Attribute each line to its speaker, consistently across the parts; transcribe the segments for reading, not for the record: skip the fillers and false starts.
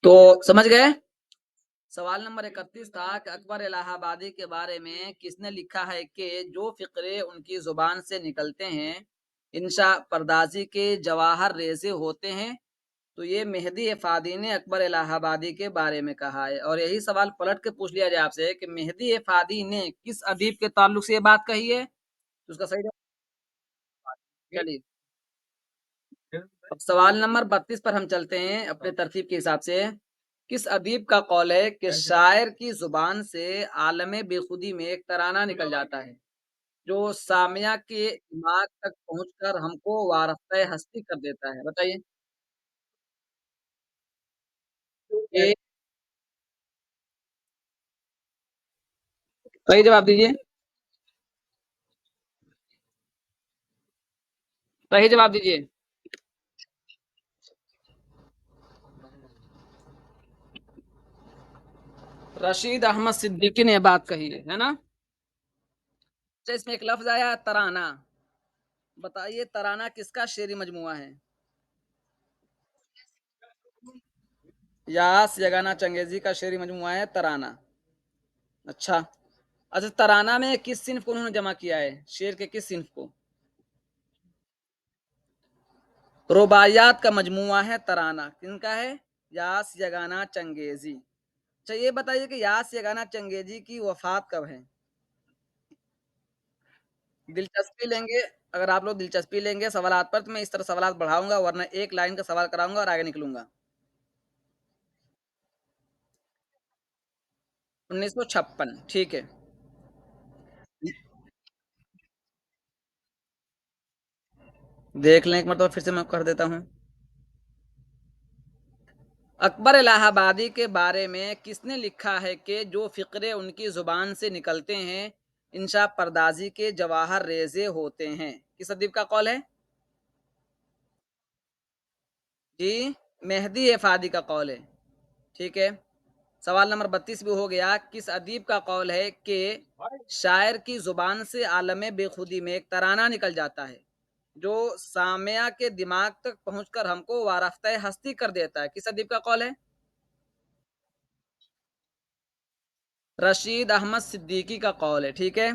Speaker 1: तो समझ गए? सवाल नंबर 31 था कि अकबर इलाहाबादी के बारे में किसने लिखा है कि जो फ़िक्रे उनकी ज़ुबान से निकलते हैं, इंशा परदाज़ी के जवाहर रेज़े होते हैं। तो ये मेहदी एफ़ादी ने अकबर इलाहाबादी के बारे में कहा है और यही सवाल पलट के पूछ लिया जाए आपसे कि मेहदी एफ़ादी ने किस अदीब के ताल्लुक से ये बात कही है? तो उसका सही जवाब चलिए, अब सवाल नंबर 32 पर हम चलते हैं अपने तरतीब के हिसाब से। किस अदीब का कौल है कि शायर की ज़ुबान से आलम बेखुदी में एक तराना निकल जाता है, जो सामिया के दिमाग तक पहुँचकर हमको वारफ़्ता हस्ती कर देता है? बताइए। ये सही जवाब दीजिए, सही जवाब दीजिए। रशीद अहमद सिद्दीकी ने ये बात कही है ना? अच्छा इसमें एक लफ्ज़ आया तराना, बताइए तराना किसका शेरी मजमूआ है? यास यगाना चंगेज़ी का शेरी मजमूआ है तराना। अच्छा, अच्छा तराना में किस सिन्फ़ को उन्होंने जमा किया है? शेर के किस सिन्फ़ को? रुबाइयात का मजमूआ है तराना, किनका है? यास यगाना चंगेज़ी। अच्छा ये बताइए कि यास यगाना चंगेज़ी की वफ़ात कब है? दिलचस्पी लेंगे, अगर आप लोग दिलचस्पी लेंगे सवालात पर तो मैं इस तरह सवालात बढ़ाऊँगा वरना एक लाइन का सवाल कराऊँगा और आगे निकलूँगा। 1956 ठीक है। देख लें एक मरतबा फिर से मैं कर देता हूँ। अकबर इलाहाबादी के बारे में किसने लिखा है कि जो फ़िक्रे उनकी ज़ुबान से निकलते हैं, इंशा परदाज़ी के जवाहर रेज़े होते हैं? किस अदीब का कौल है? जी, मेहदी एफ़ादी का कौल है, ठीक है। सवाल नंबर 32 भी हो गया, किस अदीब का कौल है कि शायर की ज़ुबान से आलम बेखुदी में एक तराना निकल जाता है, जो सामिया के दिमाग तक पहुँचकर हमको वारफ़्ता हस्ती कर देता है? किस अदीब का कौल है? रशीद अहमद सिद्दीकी का कौल है, ठीक है।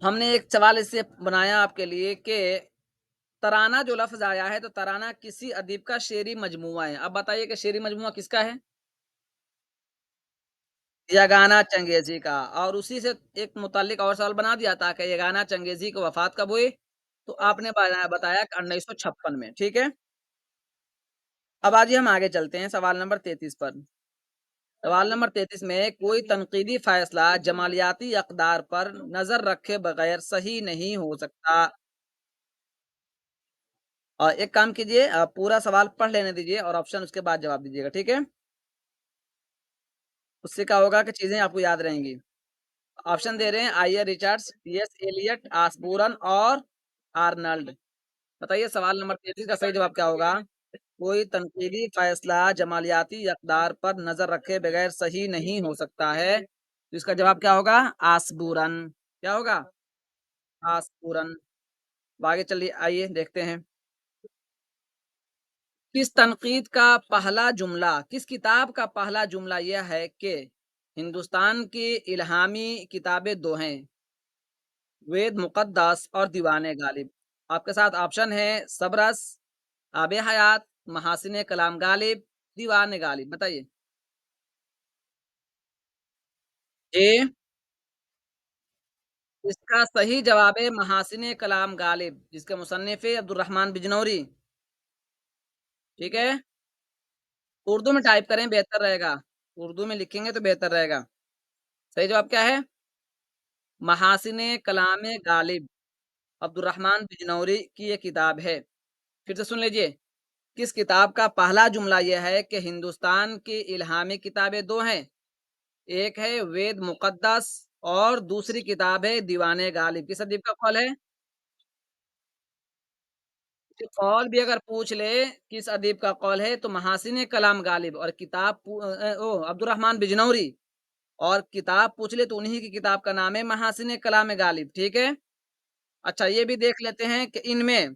Speaker 1: हमने एक सवाल इससे बनाया आपके लिए कि तराना जो लफ्ज़ आया है, तो तराना किसी अदीब का शेरी मजमूआ है। अब बताइए कि शेरी मजमूआ किसका है? यगाना चंगेज़ी का और उसी से एक मुतल्लिक और सवाल बना दिया था कि यगाना चंगेज़ी की वफ़ात कब हुई? तो आपने बताया कि 1956 में, ठीक है। अब आइए हम आगे चलते हैं सवाल नंबर 33 पर। सवाल नंबर 33 में कोई तनकीदी फ़ैसला जमालियाती अक़दार पर नज़र रखे बगैर सही नहीं हो सकता। एक काम कीजिए पूरा सवाल पढ़ लेने दीजिए और ऑप्शन उसके बाद जवाब दीजिएगा, ठीक है? उससे क्या होगा कि चीज़ें आपको याद रहेंगी। ऑप्शन दे रहे हैं आइए रिचर्ड्स, टी.एस. एलियट, ऑसबोर्न और आर्नल्ड। बताइए सवाल नंबर 33 का सही जवाब क्या होगा? कोई तनकीदी फ़ैसला जमालियाती अक़दार पर नज़र रखे बगैर सही नहीं हो सकता है। तो इसका जवाब क्या होगा? ऑसबोर्न। क्या होगा? ऑसबोर्न। अब आगे चलिए आइए देखते हैं। किस तनकीद का पहला जुमला किस किताब का पहला जुमला यह है कि हिंदुस्तान की इल्हामी किताबें दो हैं, वेद मुक़द्दस और दीवाने गालिब। आपके साथ ऑप्शन है सबरस, आबे हयात, महासिने कलाम गालिब, दीवाने गालिब। बताइए। जी, इसका सही जवाब है महासिने कलाम गालिब, जिसके मुसन्निफ़ है अब्दुल रहमान बिजनौरी। ठीक है? उर्दू में टाइप करें बेहतर रहेगा। उर्दू में लिखेंगे तो बेहतर रहेगा। सही जवाब क्या है? महासिने कलाम गालिब, अब्दुर्रहमान बिजनौरी की ये किताब है। फिर से सुन लीजिए, किस किताब का पहला जुमला यह है कि हिंदुस्तान की इल्हामी किताबें 2 हैं, एक है वेद मुक़द्दस और दूसरी किताब है दीवाने गालिब। किस अदीब का कौल है? कौल भी अगर पूछ ले किस अदीब का कौल है तो महासिने कलाम गालिब और अब्दुर्रहमान बिजनौरी और किताब पूछ ले तो उन्हीं की किताब का नाम है महासिने कलाम गालिब, ठीक है? अच्छा ये भी देख लेते हैं कि इनमें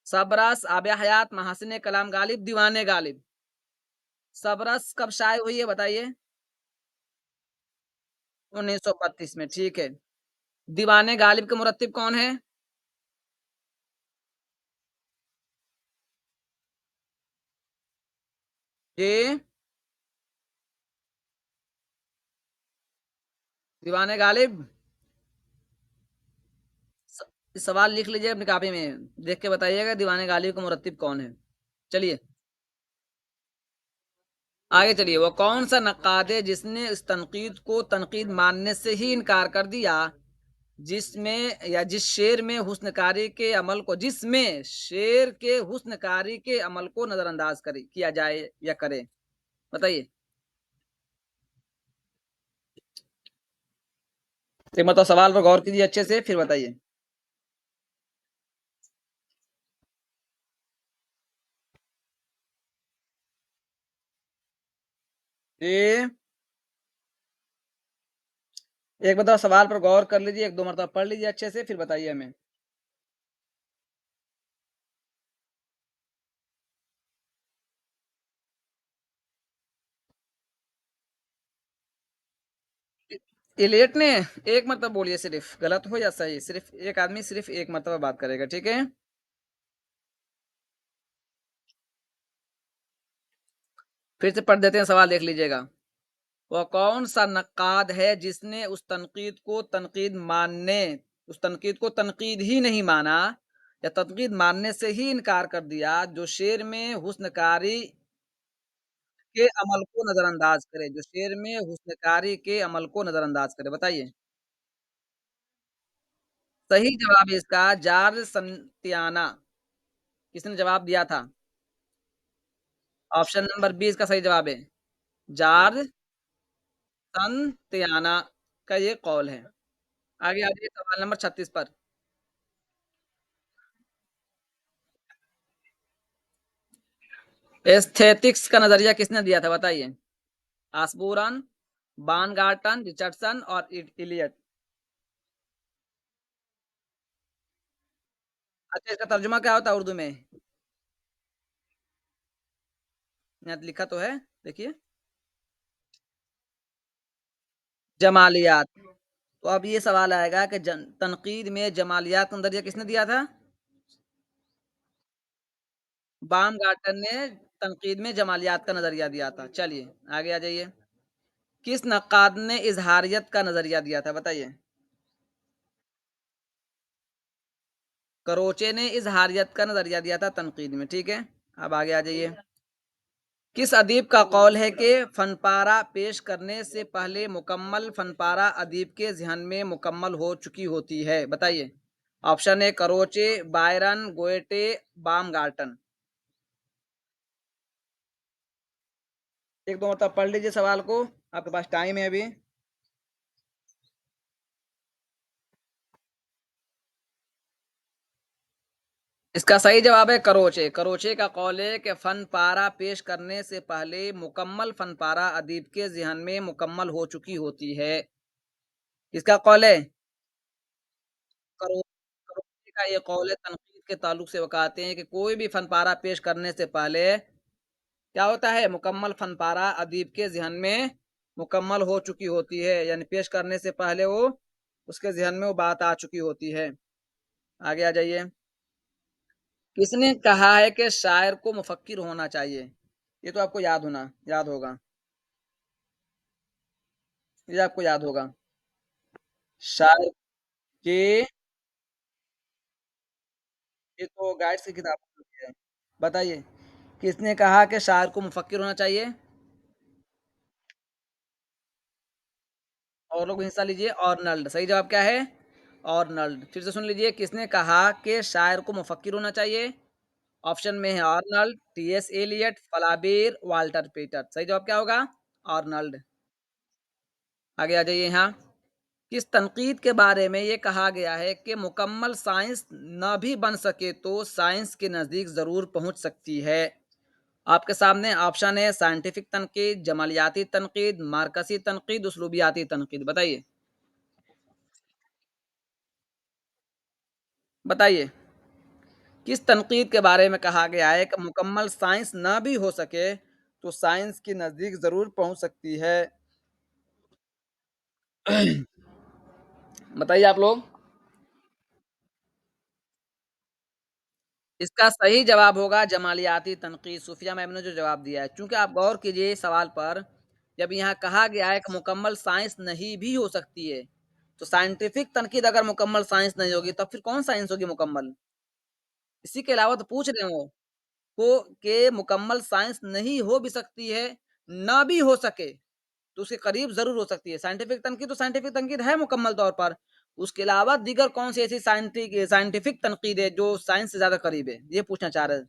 Speaker 1: सबरस, आब हयात, महासिन कलाम गालिब, दीवाने गालिब। सबरस कब शाये हुई है बताइए? 1932 में, ठीक है। दीवाने गालिब के मुरत्तिब कौन है? जी, दीवाने गालिब। सवाल लिख लीजिए अपनी कॉपी में, देख के बताइएगा दीवाने गालिब का मुरत्तिब कौन है। चलिए आगे चलिए। वो कौन सा नक्काद है जिसने इस तनकीद को तनकीद मानने से ही इनकार कर दिया, जिसमें या जिस शेर में हुस्नकारी के अमल को जिसमें शेर के हुस्नकारी के अमल को नजरअंदाज करे किया जाए या करे, बताइए। एक मतलब सवाल पर गौर कीजिए अच्छे से, फिर बताइए। ये एक मतलब सवाल पर गौर कर लीजिए, एक दो मरतबा पढ़ लीजिए अच्छे से, फिर बताइए हमें। इलियट ने एक मरतबा बोलिए, सिर्फ गलत हो या सही, सिर्फ एक आदमी सिर्फ एक मरतबा बात करेगा, ठीक है। फिर से पढ़ देते हैं, सवाल देख लीजिएगा। वह कौन सा नक्काद है जिसने उस तनकीद को तनकीद ही नहीं माना या तनकीद मानने से ही इनकार कर दिया, जो शेर में हुस्नकारी के अमल को नजरअंदाज करे, जो शेर में हुस्नकारी के अमल को नजरअंदाज करे, बताइए। सही जवाब है इसका जार्ज संतियाना। किसने जवाब दिया था? ऑप्शन नंबर 20 का सही जवाब है जॉर्ज संतियाना का ये कौल है। आगे आ जाइए सवाल नंबर 36 पर। एस्थेटिक्स का नजरिया किसने दिया था बताइए? आसबूरन, बानगार्टन, रिचर्डसन और इलियट। अच्छा, इसका तर्जुमा क्या होता है उर्दू में? यहाँ लिखा तो है, देखिए। जमालियात। तो अब ये सवाल आएगा कि तनकीद में जमालियात का नजरिया किसने दिया था? बामगार्टन ने तनकीद में जमालियात का नजरिया दिया था। चलिए आगे आ जाइए। किस नक्काद ने इजहारियत का नजरिया दिया था बताइए? करोचे ने इजहारियत का नजरिया दिया था तनकीद में, ठीक है। अब आगे आ जाइए। किस अदीब का कौल है कि फनपारा पेश करने से पहले मुकम्मल फनपारा अदीब के जहन में मुकम्मल हो चुकी होती है, बताइए। Option A Croce, Byron, Goethe, Baumgarten. एक दो मतलब पढ़ लीजिए सवाल को, आपके पास टाइम है अभी। इसका सही जवाब है करोचे। करोचे का कौल है कि फन पारा पेश करने से पहले मुकम्मल फन पारा अदीब के जहन में मुकम्मल हो चुकी होती है। किसका कौल है? करो करोचे का ये कौल है। तनकीद के ताल्लुक से वो कहते हैं कि कोई भी फन पारा पेश करने से पहले क्या होता है, मुकम्मल फन पारा अदीब के जहन में मुकम्मल हो चुकी होती है, यानी पेश करने से पहले वो उसके जहन में वो बात आ चुकी होती है। आगे आ जाइए। किसने कहा है कि शायर को मुफक्किर होना चाहिए? ये तो आपको याद होगा। ये आपको याद होगा। शायर के ये तो गाइड्स की किताब है। बताइए, किसने कहा कि शायर को मुफक्किर होना चाहिए? और लोग हिस्सा लीजिए। ऑर्नल्ड सही जवाब क्या है? ऑर्नल्ड। फिर से सुन लीजिए, किसने कहा कि शायर को मुफक्किर होना चाहिए? ऑप्शन में है Arnold, T S Eliot, Flaubert, Walter Pater. सही जवाब क्या होगा? ऑर्नल्ड। आगे आ जाइए यहाँ। किस तनकीद के बारे में ये कहा गया है कि मुकम्मल साइंस न भी बन सके तो साइंस के नज़दीक ज़रूर पहुंच सकती है? आपके सामने ऑप्शन है साइंटिफिक तनकीद, जमालियाती तनकीद, मार्कसी तनकीद, उसलूबियाती तनकीद। बताइए। बताइए। किस तनकीद के बारे में कहा गया है कि मुकम्मल साइंस ना भी हो सके, तो साइंस के नज़दीक ज़रूर पहुँच सकती है? बताइए आप लोग। इसका सही जवाब होगा जमालियाती तनकीद, सूफिया मैम ने जो जवाब दिया है। चूँकि आप गौर कीजिए इस सवाल पर, जब यहाँ कहा गया है कि मुकम्मल साइंस नहीं भी हो सकती है, तो साइंटिफिक तनकीद अगर मुकम्मल साइंस नहीं होगी, तब फिर कौन साइंस होगी मुकम्मल? इसी के अलावा तो पूछ रहे हो को के मुकम्मल साइंस नहीं हो भी सकती है, ना भी हो सके, तो उसके करीब ज़रूर हो सकती है। साइंटिफिक तनकीद है मुकम्मल तौर पर। उसके अलावा दीगर कौन-सी ऐसी साइंटिफिक तनकीद है जो साइंस से ज़्यादा करीब है? ये पूछना चाह रहे हैं।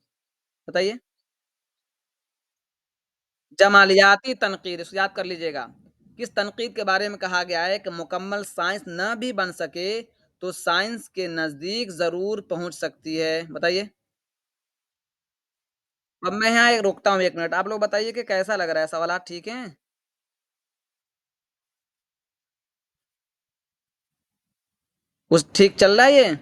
Speaker 1: बताइए? जमालियाती तनकीद, इसको याद कर लीजिएगा। किस तनकीद के बारे में कहा गया है कि मुकम्मल साइंस न भी बन सके, तो साइंस के नज़दीक ज़रूर पहुँच सकती है? बताइए? अब मैं यहाँ एक रोकता हूँ 1 मिनट। आप लोग बताइए कि कैसा लग रहा है? सवालात ठीक हैं? कुछ ठीक चल रहा है ये?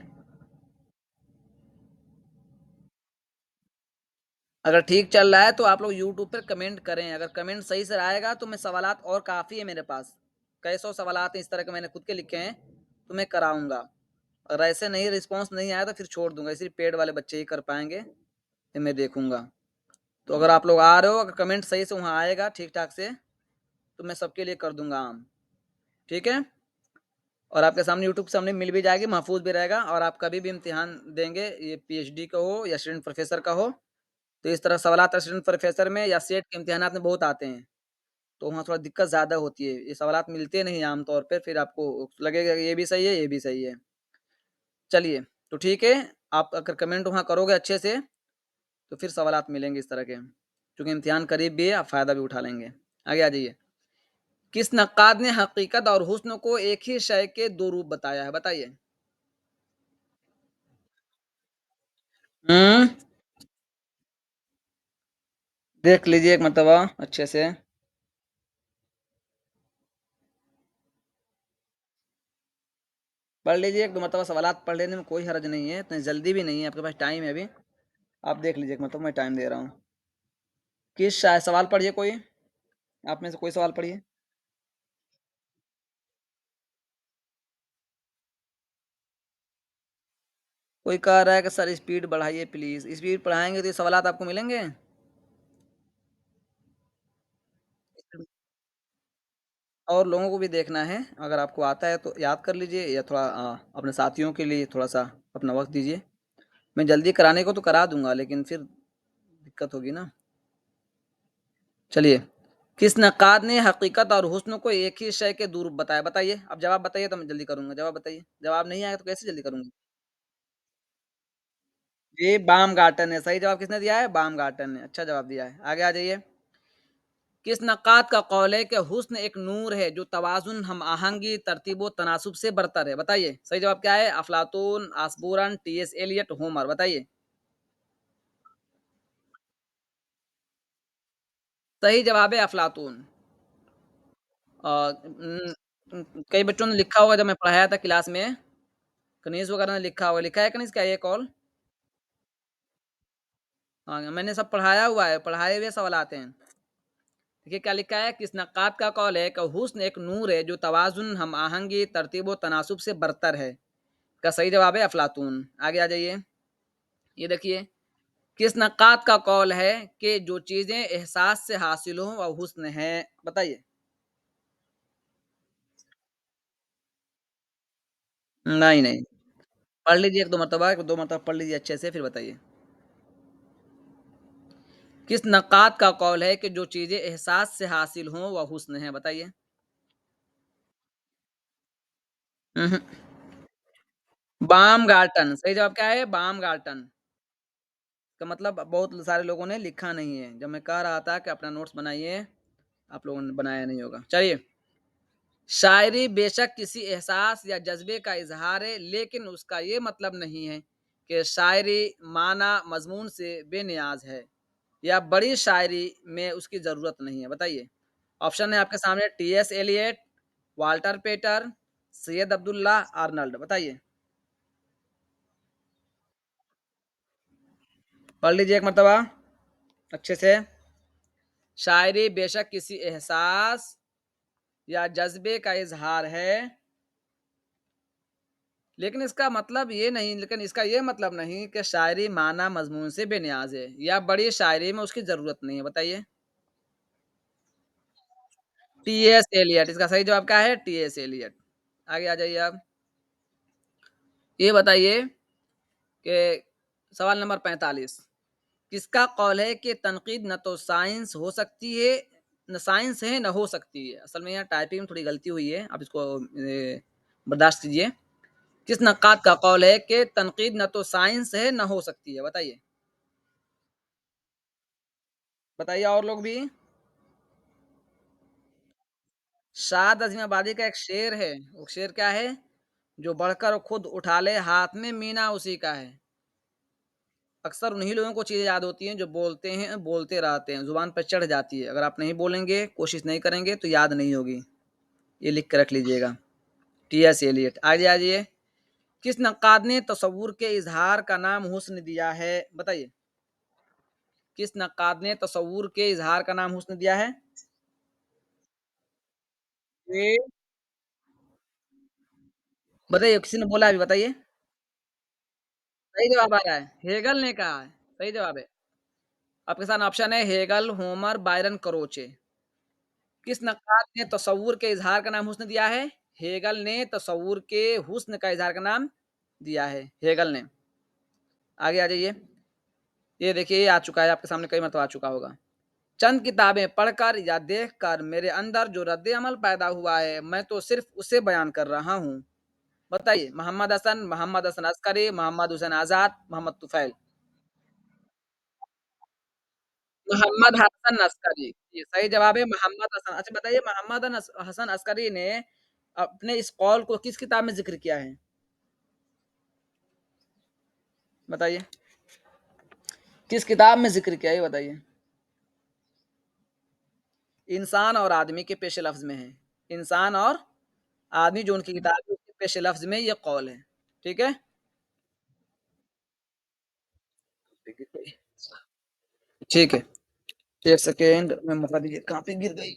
Speaker 1: अगर ठीक चल रहा है तो आप लोग यूट्यूब पर कमेंट करें। अगर कमेंट सही से आएगा तो मैं सवालात और काफ़ी है मेरे पास। कई सौ सवालात हैं इस तरह के मैंने खुद के लिखे हैं, तो मैं कराऊँगा। अगर ऐसे नहीं रिस्पॉन्स नहीं आया तो फिर छोड़ दूँगा। सिर्फ़ पेड वाले बच्चे ही कर पाएँगे, फिर मैं देखूँगा। तो अगर आप लोग आ रहे हो, अगर कमेंट सही से वहाँ आएगा ठीक-ठाक से, तो मैं सबके लिए कर दूँगा आम। ठीक है? और आपके सामने यूट्यूब के सामने मिल भी जाएगी, महफ़ूज़ भी रहेगा और आप कभी भी इम्तिहान देंगे, ये पीएचडी का हो या स्टूडेंट प्रोफ़ेसर का हो, तो इस तरह सवालात असिस्टेंट प्रोफ़ेसर में या सेट के इम्तिहानात में बहुत आते हैं, तो वहाँ थोड़ा दिक्कत ज़्यादा होती है। ये सवालात मिलते नहीं हैं आम तौर पे, फिर आपको लगेगा कि ये भी सही है, ये भी सही है। चलिए, तो ठीक है, आप अगर कमेंट वहाँ करोगे अच्छे से, तो फिर सवालात मिलेंगे इस तरह के। चूँकि इम्तिहान करीब भी है, आप फ़ायदा भी उठा लेंगे। आगे आ जाइए। किस नक्काद ने हकीकत और हुस्न को एक ही शय के 2 रूप बताया है? बताइए। हुँ, देख लीजिए एक मर्तबा अच्छे से। पढ़ लीजिए 1-2 मरतबा सवालात पढ़ लेने में कोई हर्ज नहीं है, इतनी जल्दी भी नहीं है, आपके पास टाइम है अभी। आप देख लीजिए एक मरतबा मैं टाइम दे रहा हूँ। किस शाय सवाल पढ़िए कोई, आप में से कोई सवाल पढ़िए। कोई कह रहा है कि सर स्पीड बढ़ाइए प्लीज़, स्पीड बढ़ाएँगे तो ये सवालात आपको मिलेंगे? और लोगों को भी देखना है, अगर आपको आता है तो याद कर लीजिए या थोड़ा अपने साथियों के लिए थोड़ा-सा अपना वक़्त दीजिए। मैं जल्दी कराने को तो करा दूँगा, लेकिन फिर दिक्कत होगी ना। चलिए, किस नक्काद ने हकीकत और हुस्न को एक ही शय के 2 रूप बताया? बताइए, अब जवाब बताइए तो मैं जल्दी करूँगा, जवाब बताइए। जवाब नहीं आएगा तो कैसे जल्दी करूँगा? जी, बामगार्टन ने, सही जवाब किसने दिया है? बामगार्टन ने, अच्छा जवाब दिया है। आगे आ जाइए। किस नक्काद का कौल है कि हुस्न एक नूर है जो तवाज़ुन, हम आहंगी, तरतीब व तनासुब से बरतर है? बताइए, सही जवाब क्या है? अफ़लातून, ऑसबोरन, टी.एस. एलियट, होमर, बताइए। सही जवाब है अफ़लातून। कई बच्चों ने लिखा होगा जब मैं पढ़ाया था क्लास में, कनीज़ वगैरह ने लिखा होगा। लिखा है कनीज़ क्या ये कौल? हाँ, मैंने सब पढ़ाया हुआ है, पढ़ाए हुए सवाल आते हैं। देखिए क्या लिखा है, किस नक्कात का कौल है कि हुस्न एक नूर है जो तवाज़ुन, हम आहंगी, तरतीब व तनासुब से बरतर है। का सही जवाब है अफ़लातून। आगे आ जाइए। ये देखिए, किस नक्कात का कौल है कि जो चीज़ें एहसास से हासिल हों वह हुस्न है? बताइए। नहीं, नहीं। पढ़ लीजिए 1-2 मरतबा, 1-2 मरतबा पढ़ लीजिए अच्छे से फिर बताइए। किस नक्कात का कौल है कि जो चीज़ें एहसास से हासिल हों वह हुस्न है? बताइए। उहुँ। बामगार्टन, सही जवाब क्या है? बामगार्टन। इसका मतलब बहुत सारे लोगों ने लिखा नहीं है। जब मैं कह रहा था कि अपना नोट्स बनाइए, आप लोगों ने बनाया नहीं होगा। चलिए, शायरी बेशक किसी एहसास या जज़्बे का इज़हार है, लेकिन उसका ये मतलब नहीं है कि शायरी माना मज़मून से बेनियाज़ है या बड़ी शायरी में उसकी ज़रूरत नहीं है। बताइए। ऑप्शन है आपके सामने टी.एस. एलियट, वाल्टर पेटर, सैयद अब्दुल्लाह आर्नल्ड। बताइए। पढ़ लीजिए एक मर्तबा अच्छे से। शायरी बेशक किसी एहसास या जज्बे का इजहार है, लेकिन इसका ये मतलब नहीं कि शायरी माना मजमून से बेनियाज है या बड़ी शायरी में उसकी जरूरत नहीं है। बताइए। टी एस एलियट, इसका सही जवाब क्या है? T S Elliott. आगे आ जाइए आप। ये बताइए कि सवाल नंबर 45, किसका कौल है कि तनकीद न तो साइंस हो सकती है, न साइंस है न हो सकती है। असल में यहाँ टाइपिंग में थोड़ी गलती हुई है, आप इसको बर्दाश्त कीजिए। किस नक्काद का कौल है कि तनकीद न तो साइंस है न हो सकती है? बताइए। बताइए और लोग भी। शाद अज़ीम आबादी का एक शेर है, वो शेर क्या है? जो बढ़कर खुद उठा ले हाथ में मीना उसी का है। अक्सर उन्हीं लोगों को चीज़ें याद होती हैं जो बोलते हैं, बोलते रहते हैं, ज़ुबान पर चढ़ जाती है। अगर आप नहीं बोलेंगे, कोशिश नहीं करेंगे तो याद नहीं होगी। ये लिख के रख लीजिएगा। T S Elliott. आगे आ जाइए। किस नक्काद ने तसव्वुर के इज़हार का नाम हुस्न दिया है? बताइए। किस नक्काद ने तसव्वुर के इज़हार का नाम हुस्न दिया है? ये बताइए, किसी ने बोला है अभी? बताइए। सही जवाब आ रहा है, हेगल ने कहा है। सही जवाब है। आपके साथ ऑप्शन है हेगल, होमर, बायरन, करोचे। किस नक्काद ने तसव्वुर के इज़हार का नाम हुस्न दिया है? हेगल ने तसव्वुर के हुस्न का इज़हार का नाम दिया है, हेगल ने। आगे आ जाइए। ये देखिए, ये आ चुका है आपके सामने, कई मरतबा आ चुका होगा। चंद किताबें पढ़कर या देखकर मेरे अंदर जो रद्द-ए-अमल पैदा हुआ है, मैं तो सिर्फ उसे बयान कर रहा हूँ। बताइए। मोहम्मद हसन अस्करी, मोहम्मद हुसैन आज़ाद, मोहम्मद तुफ़ैल। मोहम्मद हसन अस्करी। ये सही जवाब है, मोहम्मद हसन। अच्छा बताइए, मोहम्मद हसन अस्करी ने अपने इस कौल को किस किताब में ज़िक्र किया है? बताइए। किस किताब में ज़िक्र किया है, ये बताइए। इंसान और आदमी के पेश लफ्ज़ में है। इंसान और आदमी जो उनकी किताब है, उसके पेश लफ्ज़ में ये कौल है। ठीक है? ठीक है। 1 सेकंड में मौका दीजिए, कॉपी गिर गई।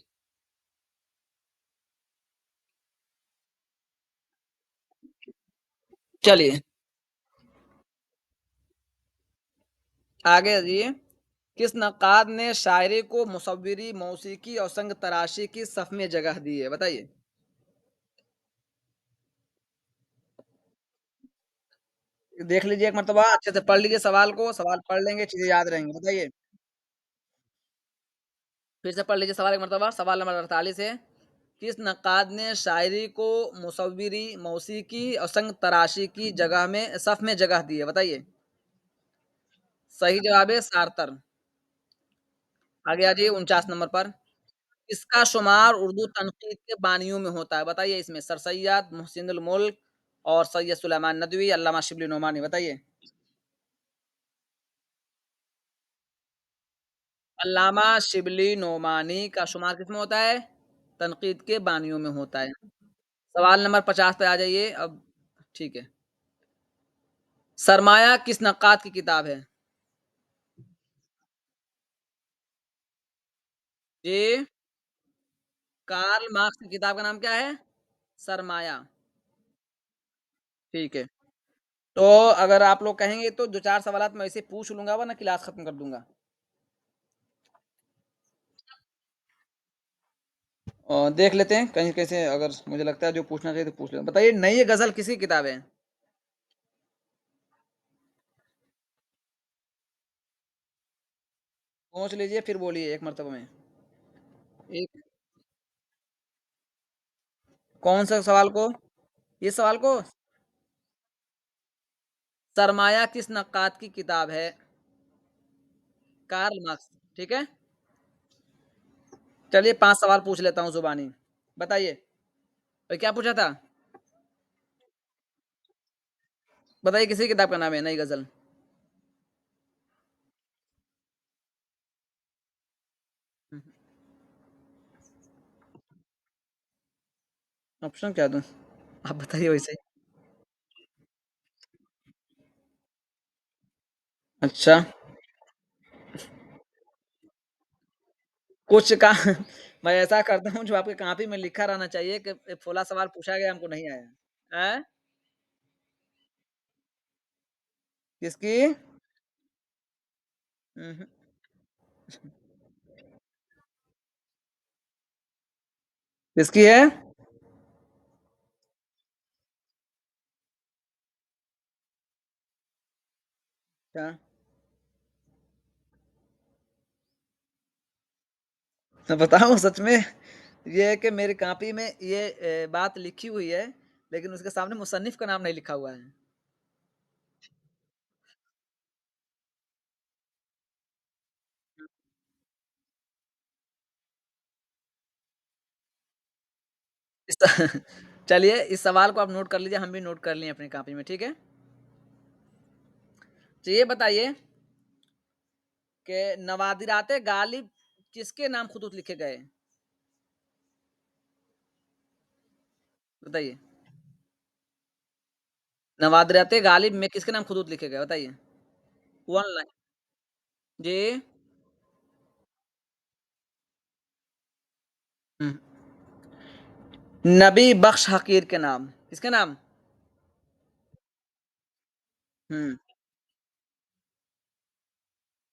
Speaker 1: चलिए, आगे जाइए। किस नक्काद ने शायरी को मुसव्विरी, मौसीकी और संग तराशी की सफ में जगह दी है? बताइए। देख लीजिए एक मर्तबा, अच्छे से पढ़ लीजिए सवाल को, सवाल पढ़ लेंगे, चीज़ें याद रहेंगी। बताइए। फिर से पढ़ लीजिए सवाल एक मर्तबा। सवाल नंबर 48 है, किस नक्काद ने शायरी को मुसव्विरी, मौसीकी और संग तराशी की जगह में सफ में जगह दी है? बताइए। सही जवाब है सारतर। आगे आ जाइए 49 नंबर पर। इसका शुमार उर्दू तनकीद के बानियों में होता है? बताइए। इसमें सर सैयद, मुहसिनुल मुल्क और सैयद सुलेमान नदवी, अल्लामा शिबली नोमानी। बताइए। अल्लामा शिबली नोमानी का शुमार किसमें होता है? तनकीद के बानियों में होता है। सवाल नंबर 50 पे आ जाइए अब। ठीक है। सरमाया किस नक्काद की किताब है? जी। कार्ल मार्क्स की किताब का नाम क्या है? सरमाया। ठीक है। तो अगर आप लोग कहेंगे तो 2-4 सवालात मैं ऐसे पूछ लूँगा, वरना क्लास खत्म कर दूँगा। देख लेते हैं कहीं कैसे, अगर मुझे लगता है जो पूछना चाहिए तो पूछ लेते हैं। बताइए, नई गज़ल किसकी किताब है? सोच लीजिए फिर बोलिए एक मर्तबा में। एक कौन सा सवाल को? ये सवाल को। सरमाया किस नक्काद की किताब है? Karl Marx. ठीक है। चलिए 5 सवाल पूछ लेता हूँ ज़ुबानी। बताइए। और क्या पूछा था? बताइए किसी किताब का नाम है नई गज़ल? ऑप्शन क्या दूँ? आप बताइए वैसे ही। अच्छा। कुछ का मैं ऐसा करता हूँ जो आपकी कॉपी में लिखा रहना चाहिए कि फला सवाल पूछा गया हमको नहीं आया। हैं? किसकी? हुँ, हुँ। किसकी है? क्या? मैं बताऊँ सच में? ये है कि मेरी कॉपी में ये बात लिखी हुई है, लेकिन उसके सामने मुसन्निफ़ का नाम नहीं लिखा हुआ है। इस चलिए इस सवाल को आप नोट कर लीजिए, हम भी नोट कर लिए अपनी कॉपी में, ठीक है? तो ये बताइए कि नवादिरात गालिब किसके नाम खुतूत लिखे गए? बताइए। नवादिरात गालिब में किसके नाम खुतूत लिखे गए? बताइए। 1 लाइन जी। हुँ। नबी बख्श हकीर के नाम। किसके नाम? हुँ,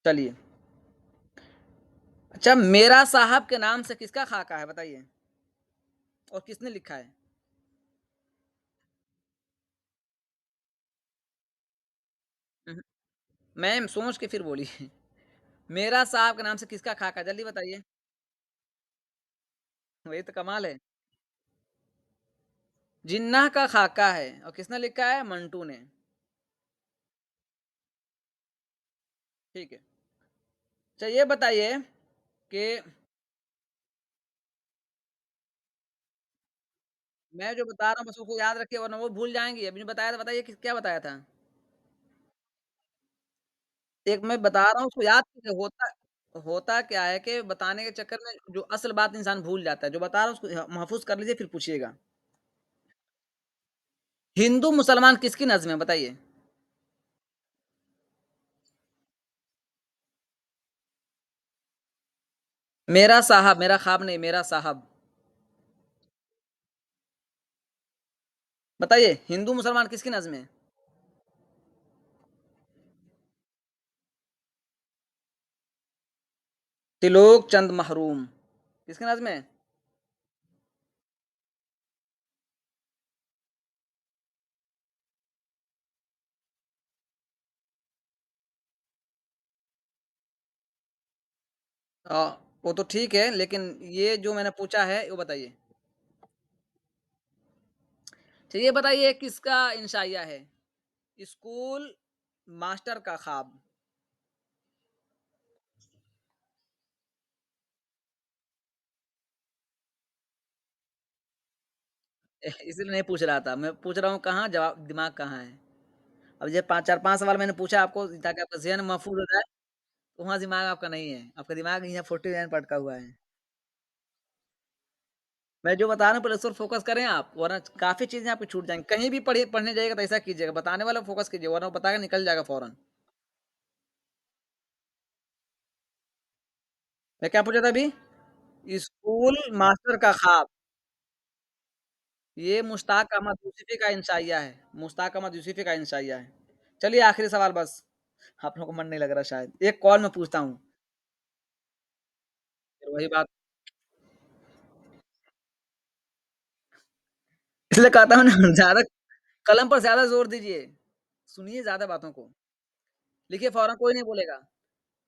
Speaker 1: चलिए। अच्छा मेरा साहब के नाम से किसका खाका है बताइए? और किसने लिखा है? उहुँ, मैम सोच के फिर बोलिए। मेरा साहब के नाम से किसका खाका है? जल्दी बताइए। वही तो कमाल है। जिन्नाह का खाका है और किसने लिखा है? मंटू ने। ठीक है। अच्छा ये बताइए कि मैं जो बता रहा हूँ बस उसको याद रखिए वरना वो भूल जाएँगी। अभी जो बताया था बताइए किस क्या बताया था? एक मैं बता रहा हूँ उसको याद कीजिए होता होता क्या है कि बताने के चक्कर में जो असल बात इंसान भूल जाता है। जो बता रहा हूँ उसको महफ़ूज़ कर लीजिए फिर पूछिएगा। हिंदू मुसलमान किसकी नज़्म है बताइए? मेरा साहब, मेरा ख़्वाब नहीं, मेरा साहब। बताइए हिंदू मुसलमान किसकी नज़्म है? त्रिलोक चंद महरूम। किसकी नज़्म है? वो तो ठीक है लेकिन ये जो मैंने पूछा है वो बताइए। अच्छा ये बताइए किसका इंशाइया है? स्कूल मास्टर का ख्वाब। इसलिए नहीं पूछ रहा था। मैं पूछ रहा हूँ कहाँ जवाब दिमाग कहाँ है? अब ये 5 4-5 सवाल मैंने पूछा आपको ताकि आपका ज़हन महफ़ूज़ हो जाए, तो वहाँ दिमाग आपका नहीं है। आपका दिमाग यहाँ 49 पे अटका हुआ है। मैं जो बता रहा हूँ पहले उस पर फ़ोकस करें आप, वरना काफ़ी चीज़ें आपकी छूट जाएँगी। कहीं भी पढ़ने जाइएगा तो ऐसा कीजिएगा, बताने वाला पे फ़ोकस कीजिए वरना वो बता के निकल जाएगा फ़ौरन। मैं क्या पूछा था अभी? स्कूल मास्टर का ख्वाब। ये मुश्ताक अहमद यूसुफ़ी का इंशाइया है। मुश्ताक अहमद यूसुफ़ी का इंशाइया है। चलिए आखिरी सवाल बस। आप लोगों को मन नहीं लग रहा शायद। एक कॉल मैं पूछता हूँ, फिर वही बात इसलिए कहता हूँ ना ज़्यादा कलम पर ज़्यादा ज़ोर दीजिए। सुनिए ज़्यादा बातों को। लिखिए फ़ौरन कोई नहीं बोलेगा।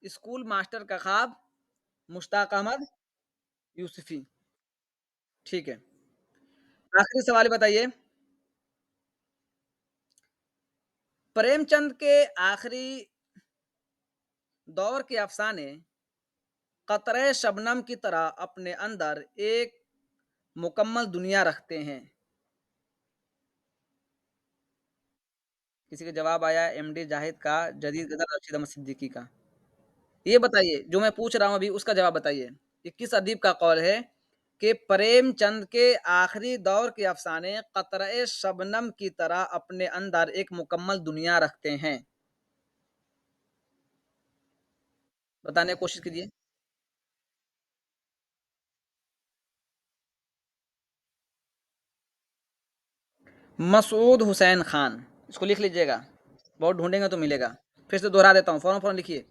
Speaker 1: स्कूल मास्टर का ख्वाब, मुश्ताक अहमद यूसुफ़ी। ठीक है। आखिरी सवाल बताइए, प्रेमचंद के आखिरी दौर के अफ़साने क़त्रे शबनम की तरह अपने अंदर एक मुकम्मल दुनिया रखते हैं। किसी का जवाब आया एमडी जाहिद का, जदीद गदर रशीद अहमद सिद्दीकी का। ये बताइए जो मैं पूछ रहा हूँ अभी उसका जवाब बताइए। ये किस अदीब का कौल है कि प्रेमचंद के आखिरी दौर के अफ़साने क़त्रे शबनम की तरह अपने अंदर एक मुकम्मल दुनिया रखते हैं? बताने की कोशिश कीजिए। मसूद हुसैन खान, इसको लिख लीजिएगा, बहुत ढूंढेंगे तो मिलेगा। फिर से दोहरा देता हूँ, फौरन फौरन लिखिए।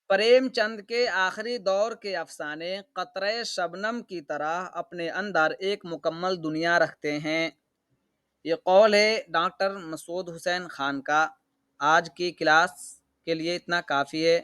Speaker 1: प्रेमचंद के आखिरी दौर के अफसाने कतरे शबनम की तरह अपने अंदर एक मुकम्मल दुनिया रखते हैं। ये कौल है डॉक्टर मसूद हुसैन खान का। आज की क्लास के लिए इतना काफ़ी है।